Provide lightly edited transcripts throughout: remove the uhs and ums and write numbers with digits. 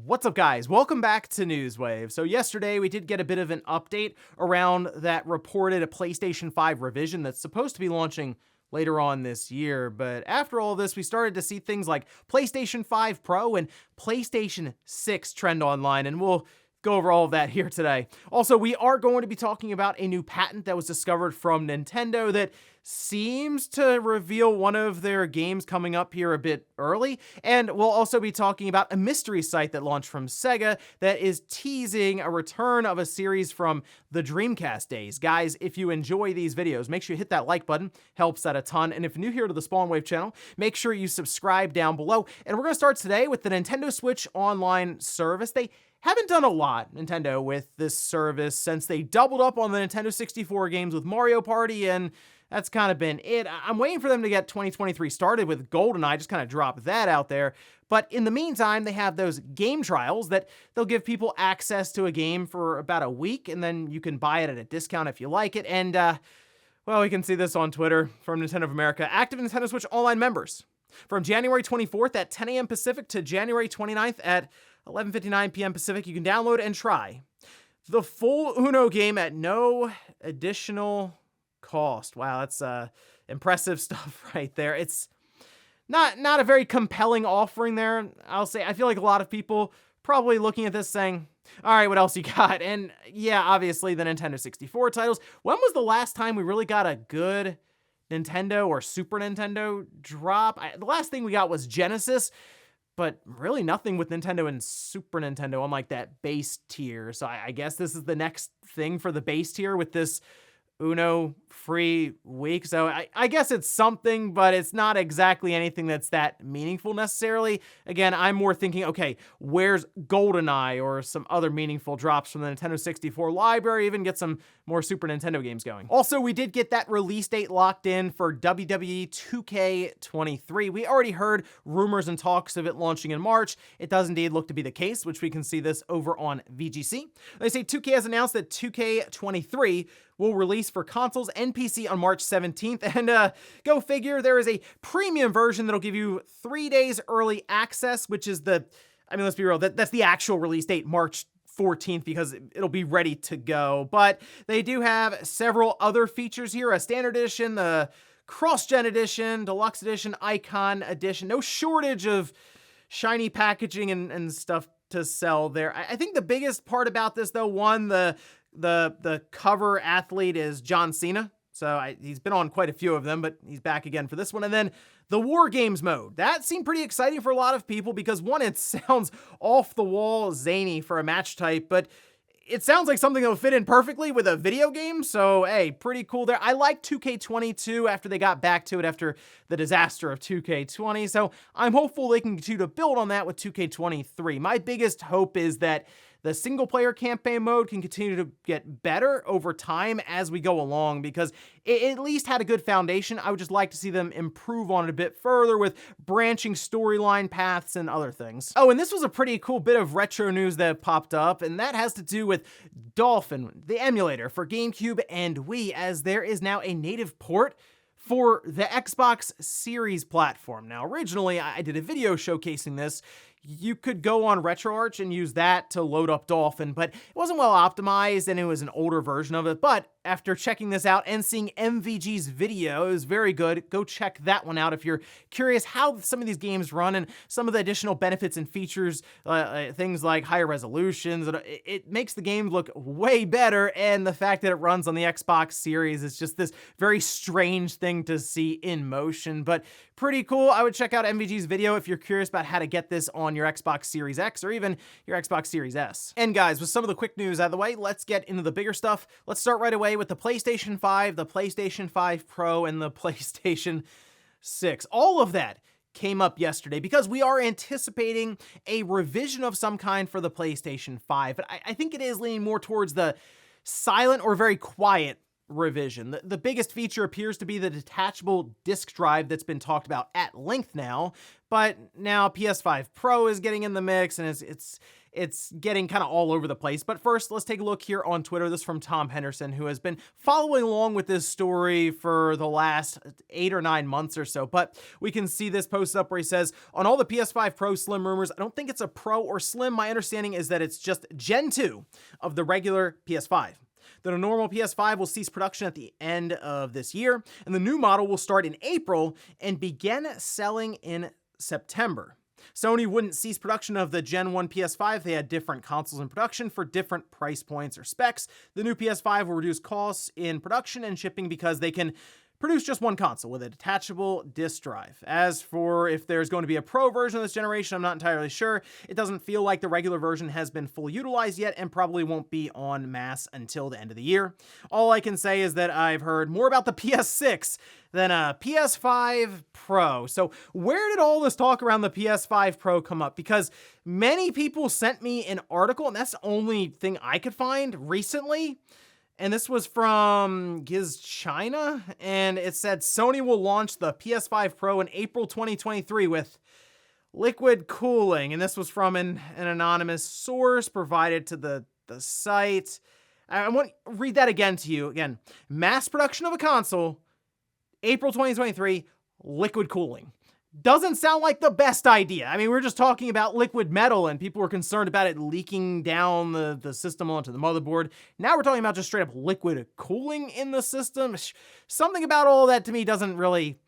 What's up, guys? Welcome back to Newswave. So yesterday we did get a bit of an update around that reported PlayStation 5 revision that's supposed to be launching later on this year. But after all this, we started to see things like PlayStation 5 Pro and PlayStation 6 trend online, and we'll go over all of that here today. Also, we are going to be talking about a new patent that was discovered from Nintendo that seems to reveal one of their games coming up here a bit early. And we'll also be talking about a mystery site that launched from SEGA that is teasing a return of a series from the Dreamcast days. Guys, if you enjoy these videos, make sure you hit that like button. Helps that a ton. And if you're new here to the Spawn Wave channel, make sure you subscribe down below. And we're going to start today with the Nintendo Switch Online service. They haven't done a lot, Nintendo, with this service since they doubled up on the Nintendo 64 games with Mario Party, and that's kind of been it. I'm waiting for them to get 2023 started with GoldenEye, just kind of drop that out there. But in the meantime, they have those game trials that they'll give people access to a game for about a week, and then you can buy it at a discount if you like it. And, well, we can see this on Twitter from Nintendo of America. Active Nintendo Switch Online members from January 24th at 10 a.m. Pacific to January 29th at 11:59 p.m. Pacific, you can download and try the full Uno game at no additional cost. Wow, that's impressive stuff right there. It's not a very compelling offering there, I'll say. I feel like a lot of people probably looking at this saying, all right, what else you got? And yeah, obviously the Nintendo 64 titles. When was the last time we really got a good Nintendo or Super Nintendo drop? The last thing we got was Genesis, but really nothing with Nintendo and Super Nintendo on like that base tier. So I guess this is the next thing for the base tier with this Uno free week. So I guess it's something, but it's not exactly anything that's that meaningful necessarily. Again, I'm more thinking, okay, where's GoldenEye or some other meaningful drops from the Nintendo 64 library, even get some more Super Nintendo games going. Also, we did get that release date locked in for WWE 2K23. We already heard rumors and talks of it launching in March. It does indeed look to be the case, which we can see this over on VGC. They say 2K has announced that 2K23 will release for consoles and PC on March 17th. And go figure, there is a premium version that'll give you 3 days early access, which is let's be real, that's the actual release date, March 14th, because it'll be ready to go. But they do have several other features here, a standard edition, the cross-gen edition, deluxe edition, icon edition. No shortage of shiny packaging and stuff to sell there. I think the biggest part about this, though, the cover athlete is John Cena. So he's been on quite a few of them, but he's back again for this one. And then the War Games mode. That seemed pretty exciting for a lot of people because, one, it sounds off the wall zany for a match type, but it sounds like something that would fit in perfectly with a video game. So, hey, pretty cool there. I like 2K22 after they got back to it after the disaster of 2K20. So I'm hopeful they can continue to build on that with 2K23. My biggest hope is that the single-player campaign mode can continue to get better over time as we go along because it at least had a good foundation. I would just like to see them improve on it a bit further with branching storyline paths and other things. Oh, and this was a pretty cool bit of retro news that popped up, and that has to do with Dolphin, the emulator for GameCube and Wii, as there is now a native port for the Xbox Series platform. Now, originally, I did a video showcasing this. You could go on RetroArch and use that to load up Dolphin, but it wasn't well optimized and it was an older version of it. But after checking this out and seeing MVG's video, it was very good. Go check that one out if you're curious how some of these games run and some of the additional benefits and features, things like higher resolutions. It makes the game look way better, and the fact that it runs on the Xbox Series is just this very strange thing to see in motion, but pretty cool. I would check out MVG's video if you're curious about how to get this on your Xbox Series X or even your Xbox Series S. And guys, with some of the quick news out of the way, let's get into the bigger stuff. Let's start right away with the PlayStation 5, the PlayStation 5 Pro, and the PlayStation 6. All of that came up yesterday because we are anticipating a revision of some kind for the PlayStation 5. But I think it is leaning more towards the silent or very quiet revision. The biggest feature appears to be the detachable disk drive that's been talked about at length now, but now PS5 Pro is getting in the mix, and it's getting kind of all over the place. But first, let's take a look here on Twitter. This is from Tom Henderson, who has been following along with this story for the last 8 or 9 months or so. But we can see this post up where he says, on all the PS5 Pro Slim rumors, I don't think it's a Pro or Slim. My understanding is that it's just Gen 2 of the regular PS5. The normal PS5 will cease production at the end of this year, and the new model will start in April and begin selling in September. Sony wouldn't cease production of the Gen 1 PS5. They had different consoles in production for different price points or specs. The new PS5 will reduce costs in production and shipping because they can produce just one console with a detachable disk drive. As for if there's going to be a Pro version of this generation, I'm not entirely sure. It doesn't feel like the regular version has been fully utilized yet and probably won't be en masse until the end of the year. All I can say is that I've heard more about the PS6 than a PS5 Pro. So where did all this talk around the PS5 Pro come up? Because many people sent me an article, and that's the only thing I could find recently. And this was from Giz China, and it said Sony will launch the PS5 Pro in April 2023 with liquid cooling. And this was from an anonymous source provided to the site. I want to read that again to you. Again, mass production of a console, April 2023, liquid cooling. Doesn't sound like the best idea. I mean, we're just talking about liquid metal and people were concerned about it leaking down the system onto the motherboard. Now we're talking about just straight up liquid cooling in the system. Something about all that to me doesn't really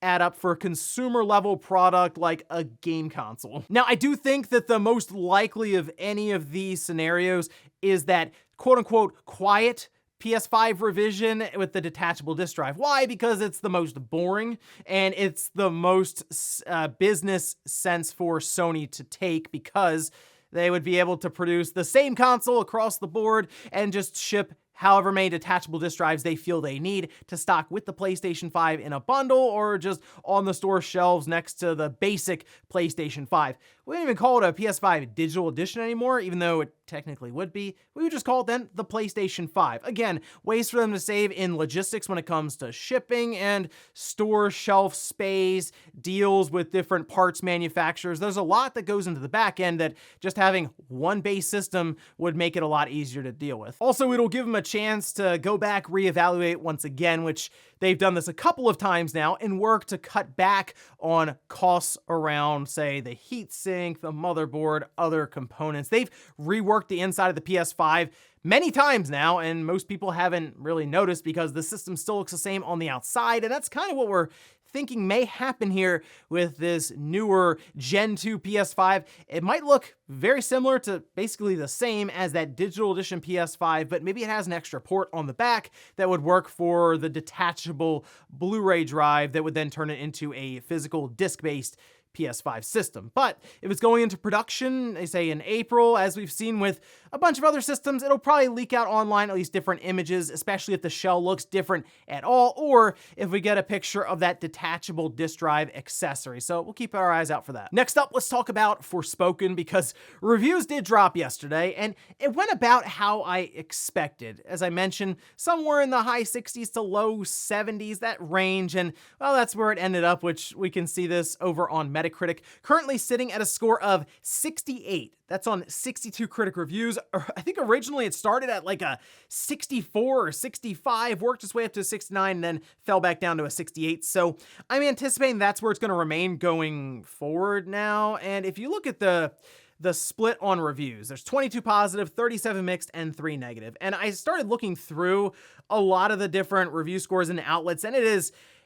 add up for a consumer level product like a game console. Now, I do think that the most likely of any of these scenarios is that quote unquote quiet PS5 revision with the detachable disk drive. Why? Because it's the most boring and it's the most business sense for Sony to take, because they would be able to produce the same console across the board and just ship however many detachable disk drives they feel they need to stock with the PlayStation 5 in a bundle or just on the store shelves next to the basic PlayStation 5. We don't even call it a PS5 digital edition anymore, even though it technically would be. We would just call it then the PlayStation 5. Again, ways for them to save in logistics when it comes to shipping and store shelf space, deals with different parts manufacturers. There's a lot that goes into the back end that just having one base system would make it a lot easier to deal with. Also, it'll give them a chance to go back, reevaluate once again, which they've done this a couple of times now, and work to cut back on costs around, say, the heatsink, the motherboard, other components. They've reworked the inside of the PS5 many times now, and most people haven't really noticed because the system still looks the same on the outside, and that's kind of what we're thinking may happen here with this newer Gen 2 PS5. It might look very similar to basically the same as that digital edition PS5, but maybe it has an extra port on the back that would work for the detachable Blu-ray drive that would then turn it into a physical disc-based PS5 system. But if it's going into production, they say in April, as we've seen with a bunch of other systems, it'll probably leak out online at least different images, especially if the shell looks different at all, or if we get a picture of that detachable disk drive accessory. So we'll keep our eyes out for that. Next up, let's talk about Forspoken, because reviews did drop yesterday, and it went about how I expected. As I mentioned, somewhere in the high 60s to low 70s, that range, and well, that's where it ended up, which we can see this over on Metacritic, currently sitting at a score of 68. That's on 62 critic reviews. I think originally it started at like a 64 or 65, worked its way up to a 69, and then fell back down to a 68. So I'm anticipating that's where it's going to remain going forward now. And if you look at the split on reviews, there's 22 positive, 37 mixed, and 3 negative. And I started looking through a lot of the different review scores and outlets, and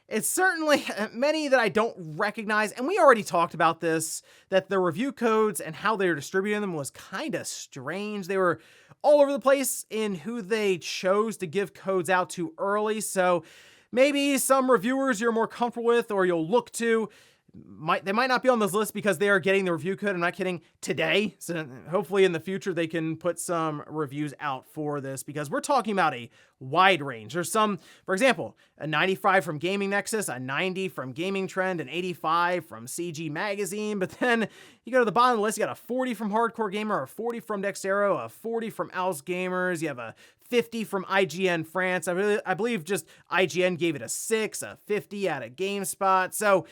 it's certainly many that I don't recognize, and we already talked about this, that the review codes and how they were distributing them was kind of strange. They were all over the place in who they chose to give codes out to early, so maybe some reviewers you're more comfortable with or you'll look to they might not be on this list because they are getting the review code, I'm not kidding, today. So hopefully in the future they can put some reviews out for this, because we're talking about a wide range. There's some, for example, a 95 from Gaming Nexus, a 90 from Gaming Trend, an 85 from CG Magazine, but then you go to the bottom of the list, you got a 40 from Hardcore Gamer, a 40 from Dexero, a 40 from Owls Gamers, you have a 50 from IGN France. I believe just IGN gave it a 6, a 50 out of GameSpot. So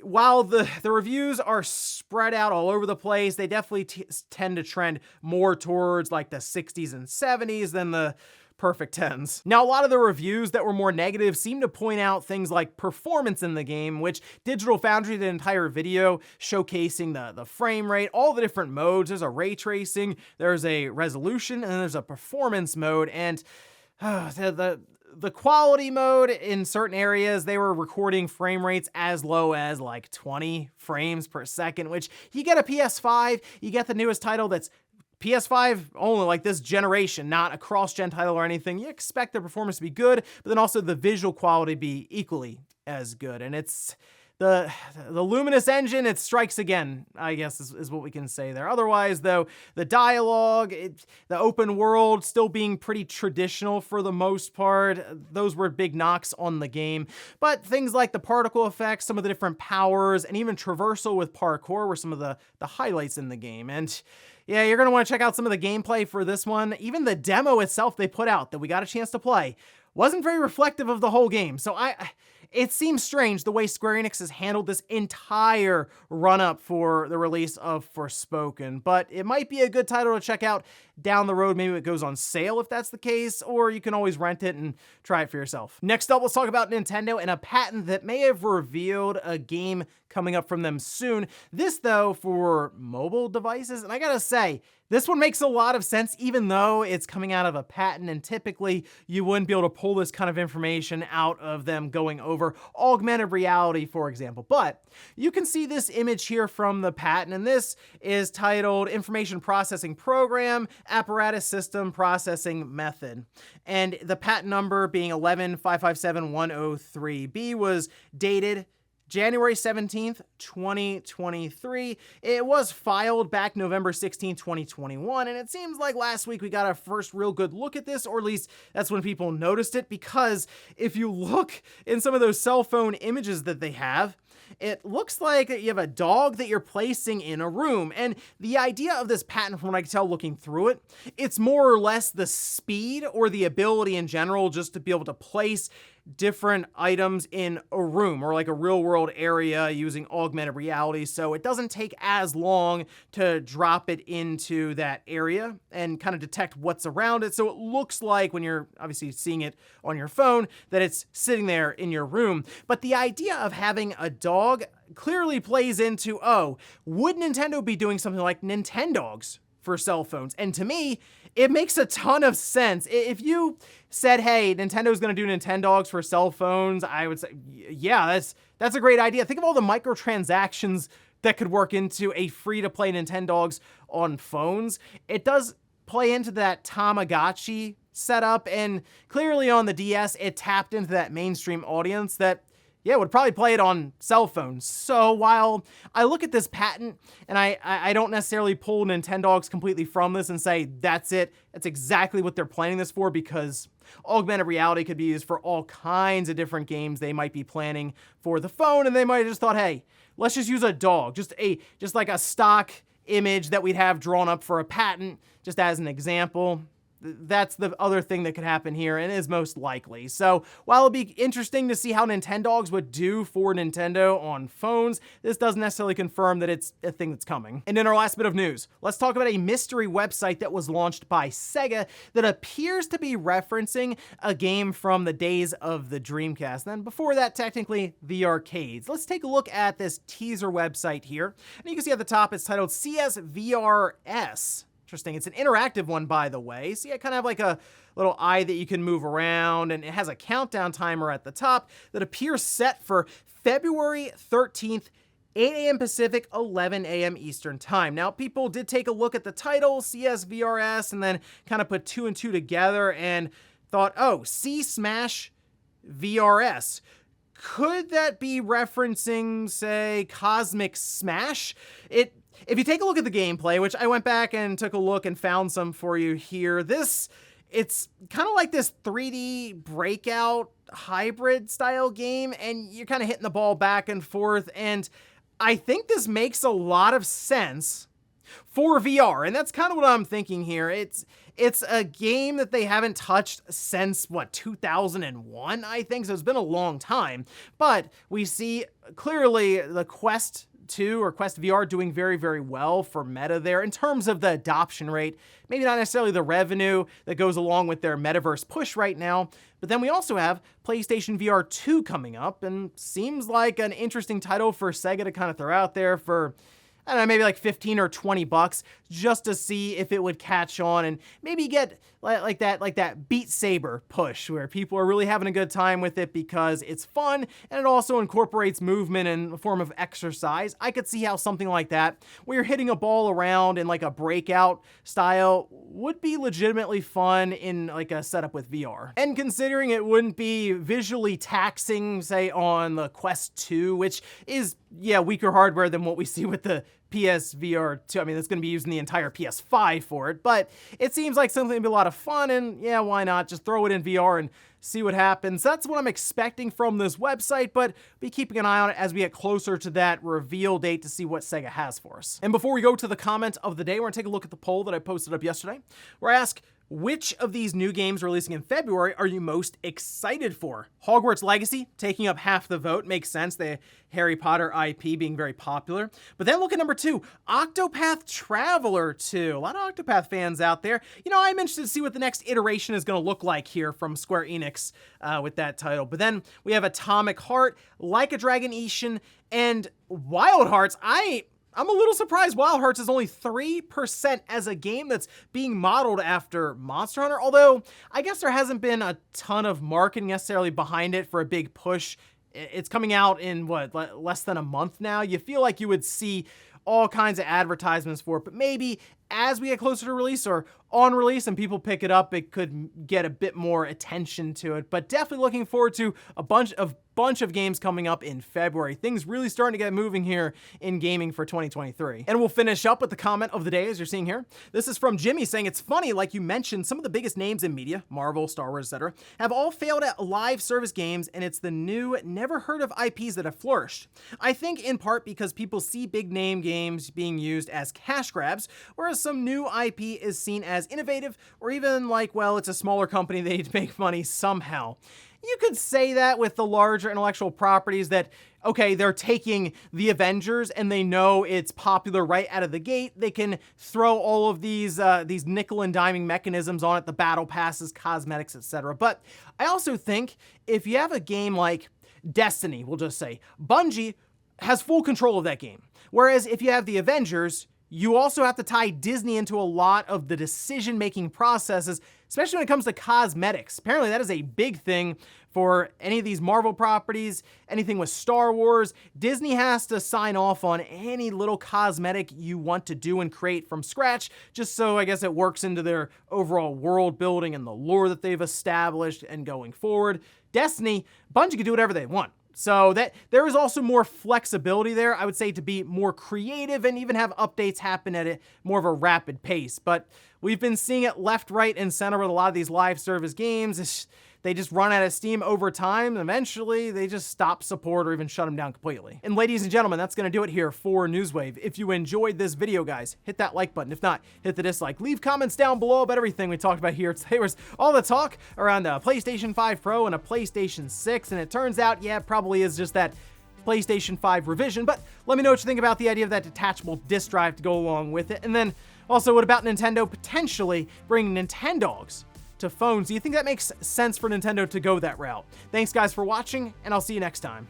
while the reviews are spread out all over the place, they definitely tend to trend more towards like the 60s and 70s than the perfect 10s. Now, a lot of the reviews that were more negative seem to point out things like performance in the game, which Digital Foundry did an entire video showcasing the frame rate, all the different modes. There's a ray tracing, there's a resolution, and there's a performance mode. And the quality mode in certain areas, they were recording frame rates as low as like 20 frames per second, which you get a PS5, you get the newest title that's PS5 only, like this generation, not a cross-gen title or anything. You expect the performance to be good, but then also the visual quality be equally as good. And it's the Luminous engine, it strikes again, I guess is what we can say there. Otherwise, though, the dialogue, the open world still being pretty traditional for the most part. Those were big knocks on the game. But things like the particle effects, some of the different powers, and even traversal with parkour were some of the highlights in the game. And yeah, you're going to want to check out some of the gameplay for this one. Even the demo itself they put out that we got a chance to play wasn't very reflective of the whole game. So it seems strange the way Square Enix has handled this entire run-up for the release of Forspoken, but it might be a good title to check out down the road. Maybe it goes on sale if that's the case, or you can always rent it and try it for yourself. Next up, let's talk about Nintendo and a patent that may have revealed a game coming up from them soon. This, though, for mobile devices, and I gotta say, this one makes a lot of sense, even though it's coming out of a patent, and typically you wouldn't be able to pull this kind of information out of them going over augmented reality, for example. But you can see this image here from the patent, and this is titled Information Processing Program, Apparatus System Processing Method. And the patent number being 11557-103B was dated January 17th, 2023. It was filed back November 16th, 2021, and it seems like last week we got our first real good look at this, or at least that's when people noticed it, because if you look in some of those cell phone images that they have, it looks like you have a dog that you're placing in a room. And the idea of this patent, from what I can tell looking through it, it's more or less the speed or the ability in general just to be able to place different items in a room or like a real world area using augmented reality. So it doesn't take as long to drop it into that area and kind of detect what's around it. So it looks like when you're obviously seeing it on your phone that it's sitting there in your room. But the idea of having a dog clearly plays into, oh, would Nintendo be doing something like Nintendogs for cell phones? And to me, it makes a ton of sense. If you said, hey, Nintendo's going to do Nintendogs for cell phones, I would say, yeah, that's a great idea. Think of all the microtransactions that could work into a free-to-play Nintendogs on phones. It does play into that Tamagotchi setup, and clearly on the DS, it tapped into that mainstream audience that, yeah, would probably play it on cell phones. So while I look at this patent and I don't necessarily pull Nintendogs completely from this and say, that's it, that's exactly what they're planning this for, because augmented reality could be used for all kinds of different games they might be planning for the phone, and they might have just thought, hey, let's just use a dog, just like a stock image that we'd have drawn up for a patent, just as an example. That's the other thing that could happen here and is most likely. So while it'll be interesting to see how Nintendogs would do for Nintendo on phones, this doesn't necessarily confirm that it's a thing that's coming. And in our last bit of news, let's talk about a mystery website that was launched by SEGA that appears to be referencing a game from the days of the Dreamcast. Then before that, technically the arcades. Let's take a look at this teaser website here. And you can see at the top, it's titled CSVRS. Interesting. It's an interactive one, by the way. See, I kind of have like a little eye that you can move around, and it has a countdown timer at the top that appears set for February 13th, 8 a.m. Pacific, 11 a.m. Eastern Time. Now, people did take a look at the title, CSVRS, and then kind of put two and two together and thought, oh, C Smash VRS. Could that be referencing, say, Cosmic Smash? If you take a look at the gameplay, which I went back and took a look and found some for you here, it's kind of like this 3D breakout hybrid style game, and you're kind of hitting the ball back and forth, and I think this makes a lot of sense for VR, and that's kind of what I'm thinking here. It's a game that they haven't touched since, 2001, I think, so it's been a long time, but we see clearly the Quest 2 or Quest VR doing very, very well for Meta there in terms of the adoption rate. Maybe not necessarily the revenue that goes along with their metaverse push right now, but then we also have PlayStation VR 2 coming up, and seems like an interesting title for SEGA to kind of throw out there for, I don't know, maybe like 15 or 20 bucks just to see if it would catch on and maybe get like that Beat Saber push where people are really having a good time with it because it's fun and it also incorporates movement in a form of exercise. I could see how something like that, where you're hitting a ball around in like a breakout style, would be legitimately fun in like a setup with VR. And considering it wouldn't be visually taxing, say on the Quest 2, which is, weaker hardware than what we see with the PSVR 2. I mean, it's going to be using the entire PS5 for it, but it seems like something to be a lot of fun, and why not just throw it in VR and see what happens. That's what I'm expecting from this website, but be keeping an eye on it as we get closer to that reveal date to see what SEGA has for us. And before we go to the comment of the day, we're going to take a look at the poll that I posted up yesterday, where I ask, which of these new games releasing in February are you most excited for? Hogwarts Legacy taking up half the vote, makes sense, the Harry Potter IP being very popular. But then look at number 2, Octopath Traveler 2. A lot of Octopath fans out there. I'm interested to see what the next iteration is going to look like here from Square Enix with that title. But then we have Atomic Heart, Like a Dragon Ishin, and Wild Hearts. I'm a little surprised Wild Hearts is only 3% as a game that's being modeled after Monster Hunter, although I guess there hasn't been a ton of marketing necessarily behind it for a big push. It's coming out in, less than a month now? You feel like you would see all kinds of advertisements for it, but maybe as we get closer to release or on release and people pick it up, it could get a bit more attention to it. But definitely looking forward to a bunch of games coming up in February. Things really starting to get moving here in gaming for 2023. And we'll finish up with the comment of the day, as you're seeing here. This is from Jimmy saying, it's funny, like you mentioned, some of the biggest names in media, Marvel, Star Wars, etc., have all failed at live service games, and it's the new, never heard of IPs that have flourished. I think in part because people see big name games being used as cash grabs, whereas some new IP is seen as innovative, or even like, it's a smaller company, they need to make money somehow. You could say that with the larger intellectual properties that, okay, they're taking the Avengers and they know it's popular right out of the gate. They can throw all of these nickel and diming mechanisms on it, the battle passes, cosmetics, etc. But I also think if you have a game like Destiny, we'll just say, Bungie has full control of that game. Whereas if you have the Avengers, you also have to tie Disney into a lot of the decision-making processes, especially when it comes to cosmetics. Apparently that is a big thing for any of these Marvel properties, anything with Star Wars. Disney has to sign off on any little cosmetic you want to do and create from scratch, just so I guess it works into their overall world building and the lore that they've established and going forward. Destiny, Bungie can do whatever they want. So that there is also more flexibility there, I would say, to be more creative and even have updates happen at a more of a rapid pace. But we've been seeing it left, right, and center with a lot of these live service games. They just run out of steam over time. Eventually, they just stop support or even shut them down completely. And ladies and gentlemen, that's going to do it here for Newswave. If you enjoyed this video, guys, hit that like button. If not, hit the dislike. Leave comments down below about everything we talked about here. Today was all the talk around a PlayStation 5 Pro and a PlayStation 6, and it turns out, it probably is just that PlayStation 5 revision, but let me know what you think about the idea of that detachable disk drive to go along with it. And then also, what about Nintendo potentially bringing Nintendogs to phones? Do you think that makes sense for Nintendo to go that route? Thanks guys for watching, and I'll see you next time.